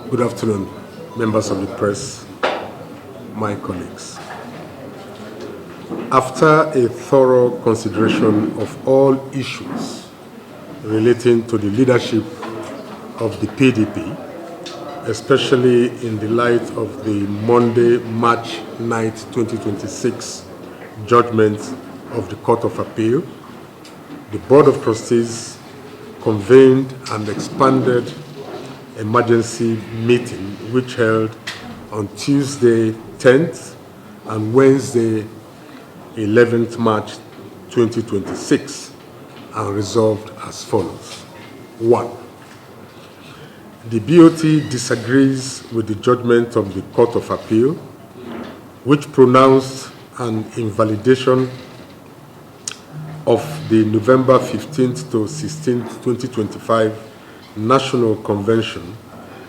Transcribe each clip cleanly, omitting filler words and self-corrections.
Good afternoon, members of the press, my colleagues. After a thorough consideration of all issues relating to the leadership of the PDP, especially in the light of the Monday, March 9, 2026 judgment of the Court of Appeal, the Board of Trustees convened an expanded emergency meeting which held on Tuesday 10th and Wednesday 11th March 2026 and resolved as follows. 1. The BoT disagrees with the judgment of the Court of Appeal, which pronounced an invalidation of the November 15th to 16th, 2025 National Convention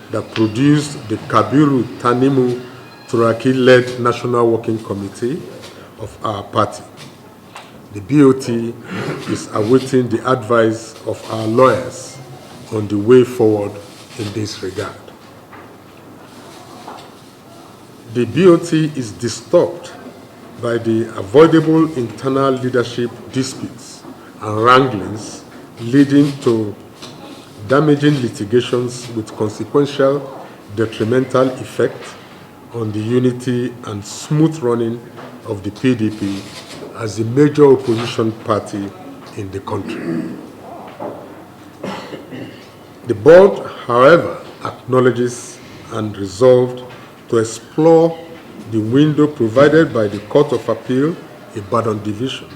that produced the Kabiru Tanimu Turaki-led National Working Committee of our party. The BoT is awaiting the advice of our lawyers on the way forward in this regard. The BoT is disturbed by the avoidable internal leadership disputes and wranglings leading to damaging litigations with consequential detrimental effect on the unity and smooth running of the PDP as the major opposition party in the country. The board, however, acknowledges and resolved to explore the window provided by the Court of Appeal, Ibadan Division,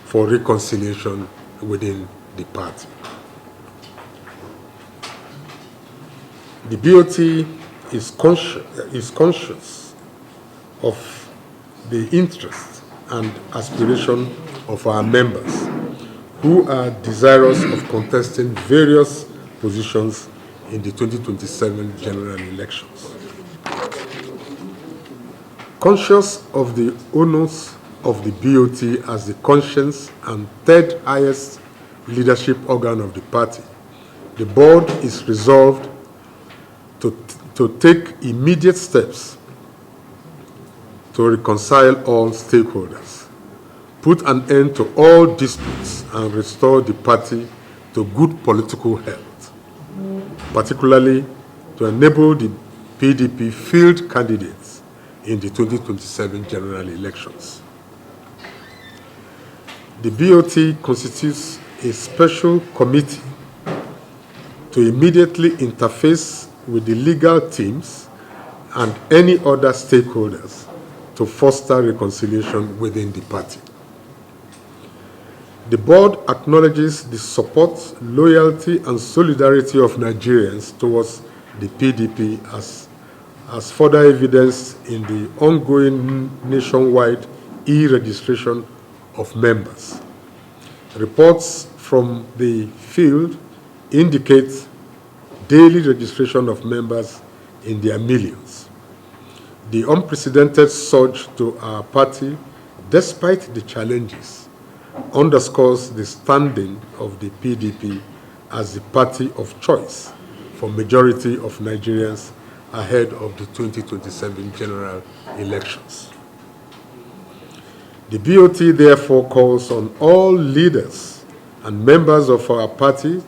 for reconciliation within the party. The BoT is conscious of the interests and aspiration of our members who are desirous of contesting various positions in the 2027 general elections. Conscious of the onus of the BoT as the conscience and third highest leadership organ of the party, the board is resolved to take immediate steps to reconcile all stakeholders, put an end to all disputes, and restore the party to good political health, particularly to enable the PDP field candidates in the 2027 general elections. The BoT constitutes a special committee to immediately interface with the legal teams and any other stakeholders to foster reconciliation within the party. The board acknowledges the support, loyalty, and solidarity of Nigerians towards the PDP as further evidenced in the ongoing nationwide e-registration of members. Reports from the field indicate daily registration of members in their millions. The unprecedented surge to our party, despite the challenges, underscores the standing of the PDP as the party of choice for majority of Nigerians ahead of the 2027 general elections. The BoT therefore calls on all leaders and members of our party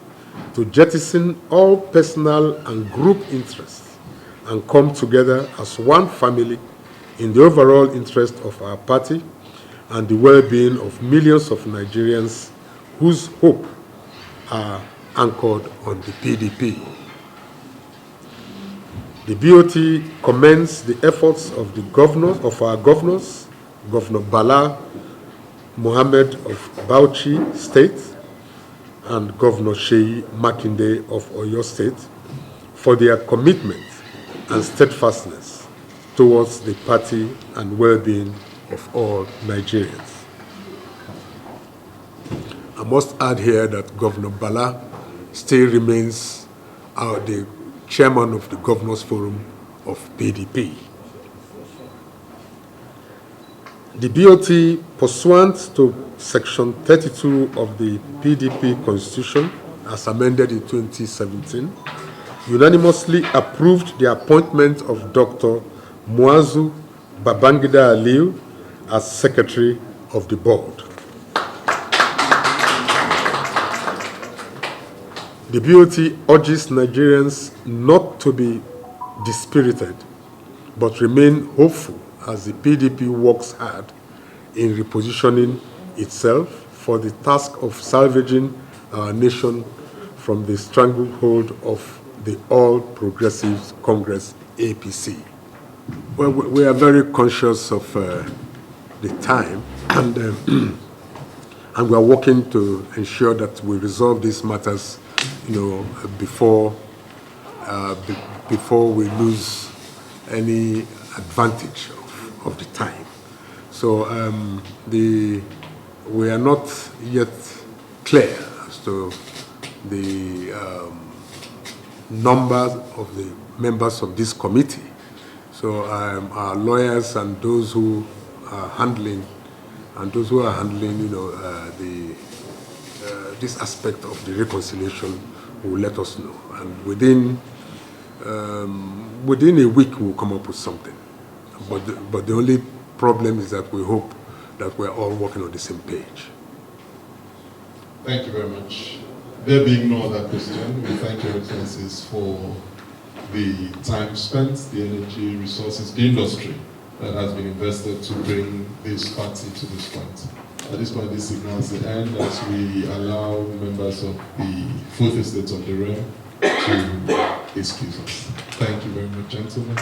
to jettison all personal and group interests and come together as one family in the overall interest of our party and the well-being of millions of Nigerians whose hope are anchored on the PDP. The BoT commends the efforts of our governors, Governor Bala Mohammed of Bauchi State and Governor Sheyi Makinde of Oyo State for their commitment and steadfastness towards the party and well-being of all Nigerians. I must add here that Governor Bala still remains the chairman of the Governors Forum of PDP. The BoT, pursuant to Section 32 of the PDP Constitution, as amended in 2017, unanimously approved the appointment of Dr. Muazu Babangida Aliu as Secretary of the Board. The BoT urges Nigerians not to be dispirited, but remain hopeful as the PDP works hard in repositioning itself for the task of salvaging our nation from the stranglehold of the All Progressives Congress, APC. Well, we are very conscious of the time, and we are working to ensure that we resolve these matters, before we lose any advantage of the time. So we are not yet clear as to the numbers of the members of this committee. So our lawyers and those who are handling, this aspect of the reconciliation will let us know, and within a week we'll come up with something. But the only problem is that we hope that we're all working on the same page. Thank you very much. There being no other question, we thank Your Excellencies for the time spent, the energy, resources, the industry that has been invested to bring this party to this point. At this point, this signals the end as we allow members of the fourth estate of the realm to excuse us. Thank you very much, gentlemen.